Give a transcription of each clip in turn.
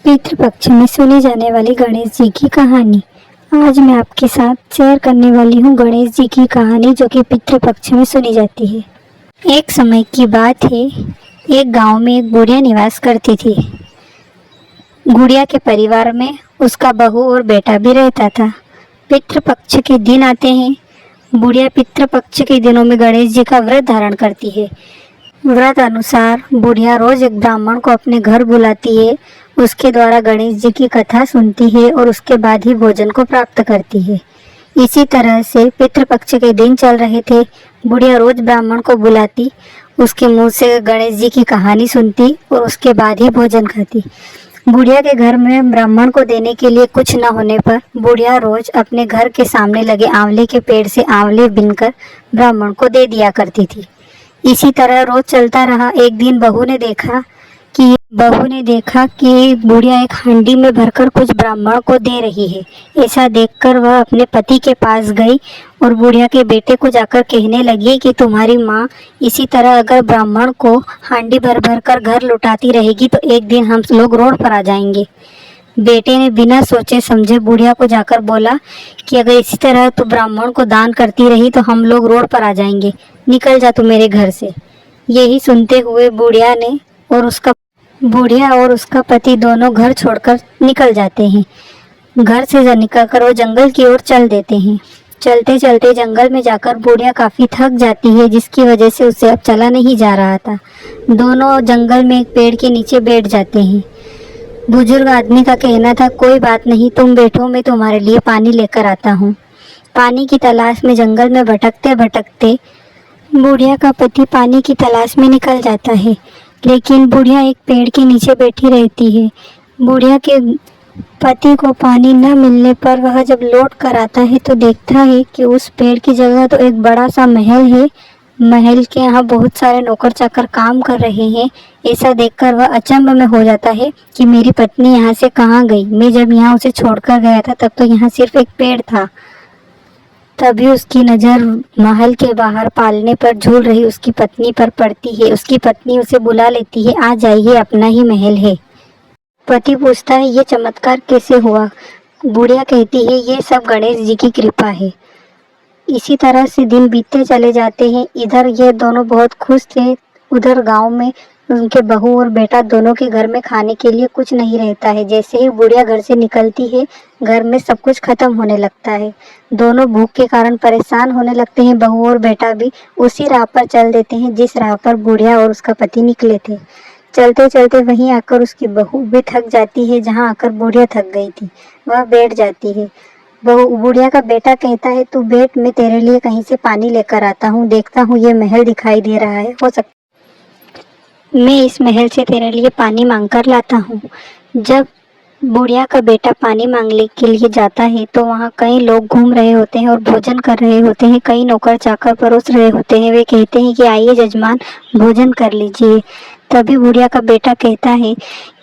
पितृपक्ष में सुनी जाने वाली गणेश जी की कहानी। आज मैं आपके साथ शेयर करने वाली हूँ गणेश जी की कहानी, जो कि पितृपक्ष में सुनी जाती है। एक समय की बात है, एक गांव में एक बुढ़िया निवास करती थी। गुड़िया के परिवार में उसका बहू और बेटा भी रहता था। पितृपक्ष के दिन आते हैं। बुढ़िया पितृपक्ष के दिनों में गणेश जी का व्रत धारण करती है। व्रत अनुसार बुढ़िया रोज एक ब्राह्मण को अपने घर बुलाती है, उसके द्वारा गणेश जी की कथा सुनती है और उसके बाद ही भोजन को प्राप्त करती है। इसी तरह से पितृपक्ष के दिन चल रहे थे। बुढ़िया रोज ब्राह्मण को बुलाती, उसके मुंह से गणेश जी की कहानी सुनती और उसके बाद ही भोजन खाती। बुढ़िया के घर में ब्राह्मण को देने के लिए कुछ न होने पर बुढ़िया रोज अपने घर के सामने लगे आंवले के पेड़ से आंवले बीनकर ब्राह्मण को दे दिया करती थी। इसी तरह रोज चलता रहा। एक दिन बहू ने देखा कि बुढ़िया एक हांडी में भरकर कुछ ब्राह्मण को दे रही है। ऐसा देखकर वह अपने पति के पास गई और बुढ़िया के बेटे को जाकर कहने लगी कि तुम्हारी माँ इसी तरह अगर ब्राह्मण को हांडी भर भर कर घर लौटाती रहेगी तो एक दिन हम लोग रोड पर आ जाएंगे। बेटे ने बिना सोचे समझे बुढ़िया को जाकर बोला कि अगर इसी तरह तू ब्राह्मण को दान करती रही तो हम लोग रोड पर आ जाएंगे, निकल जा तू मेरे घर से। यही सुनते हुए बुढ़िया और उसका पति दोनों घर छोड़कर निकल जाते हैं। घर से निकलकर वो जंगल की ओर चल देते हैं। चलते चलते जंगल में जाकर बुढ़िया काफ़ी थक जाती है, जिसकी वजह से उसे अब चला नहीं जा रहा था। दोनों जंगल में एक पेड़ के नीचे बैठ जाते हैं। बुजुर्ग आदमी का कहना था, कोई बात नहीं, तुम बैठो, मैं तुम्हारे लिए पानी लेकर आता हूँ। पानी की तलाश में जंगल में भटकते भटकते बुढ़िया का पति पानी की तलाश में निकल जाता है, लेकिन बुढ़िया एक पेड़ के नीचे बैठी रहती है। बुढ़िया के पति को पानी न मिलने पर वह जब लौट कर आता है तो देखता है कि उस पेड़ की जगह तो एक बड़ा सा महल है। महल के यहाँ बहुत सारे नौकर चाकर काम कर रहे हैं। ऐसा देखकर वह अचंभ में हो जाता है कि मेरी पत्नी यहाँ से कहाँ गई। मैं जब यहाँ उसे छोड़कर गया था तब तो यहाँ सिर्फ एक पेड़ था। तभी उसकी नज़र महल के बाहर पालने पर झूल रही उसकी पत्नी पर पड़ती है। उसकी पत्नी उसे बुला लेती है, आ जाइए, अपना ही महल है। पति पूछता है, ये चमत्कार कैसे हुआ? बुढ़िया कहती है, ये सब गणेश जी की कृपा है। इसी तरह से दिन बीतते चले जाते हैं। इधर ये दोनों बहुत खुश थे, उधर गांव में उनके बहू और बेटा दोनों के घर में खाने के लिए कुछ नहीं रहता है। जैसे ही बुढ़िया घर से निकलती है, घर में सब कुछ खत्म होने लगता है। दोनों भूख के कारण परेशान होने लगते हैं। बहू और बेटा भी उसी राह पर चल देते हैं जिस राह पर बुढ़िया और उसका पति निकले थे। चलते चलते वहीं आकर उसकी बहू भी थक जाती है, जहाँ आकर बुढ़िया थक गई थी। वह बैठ जाती है। बुढ़िया का बेटा कहता है, तू बैठ, मैं तेरे लिए कहीं से पानी लेकर आता हूँ। देखता हूँ ये महल दिखाई दे रहा है, हो सकता मैं इस महल से तेरे लिए पानी मांग कर लाता हूँ। जब बुढ़िया का बेटा पानी मांगने के लिए जाता है तो वहाँ कई लोग घूम रहे होते हैं और भोजन कर रहे होते हैं। कई नौकर चाकर परोस रहे होते हैं। वे कहते हैं कि आइए जजमान, भोजन कर लीजिए। तभी बुढ़िया का बेटा कहता है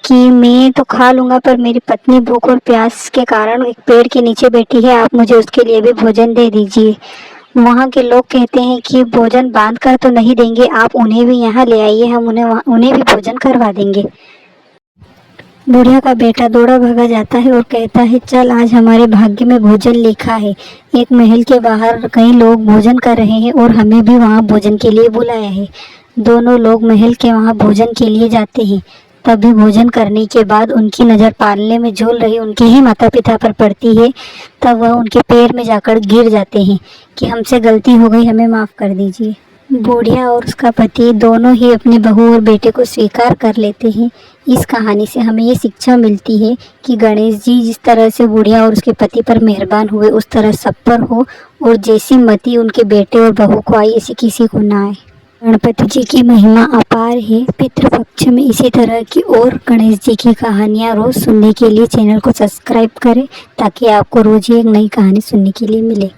कि मैं तो खा लूँगा, पर मेरी पत्नी भूख और प्यास के कारण एक पेड़ के नीचे बैठी है, आप मुझे उसके लिए भी भोजन दे दीजिए। वहाँ के लोग कहते हैं कि भोजन बांध कर तो नहीं देंगे, आप उन्हें भी यहाँ ले आइए, हम उन्हें भी भोजन करवा देंगे। बुढ़िया का बेटा दौड़ा भागा जाता है और कहता है, चल, आज हमारे भाग्य में भोजन लिखा है। एक महल के बाहर कई लोग भोजन कर रहे हैं और हमें भी वहाँ भोजन के लिए बुलाया है। दोनों लोग महल के वहाँ भोजन के लिए जाते हैं। तभी भोजन करने के बाद उनकी नज़र पालने में झूल रही उनके ही माता पिता पर पड़ती है। तब वह उनके पैर में जाकर गिर जाते हैं कि हमसे गलती हो गई, हमें माफ़ कर दीजिए। बुढ़िया और उसका पति दोनों ही अपने बहू और बेटे को स्वीकार कर लेते हैं। इस कहानी से हमें ये शिक्षा मिलती है कि गणेश जी जिस तरह से बुढ़िया और उसके पति पर मेहरबान हुए, उस तरह सब पर हो, और जैसी मति उनके बेटे और बहू को आई ऐसी किसी को ना आए। गणपति जी की महिमा अपार है। पितृपक्ष में इसी तरह की और गणेश जी की कहानियाँ रोज़ सुनने के लिए चैनल को सब्सक्राइब करें, ताकि आपको रोज़ ही एक नई कहानी सुनने के लिए मिले।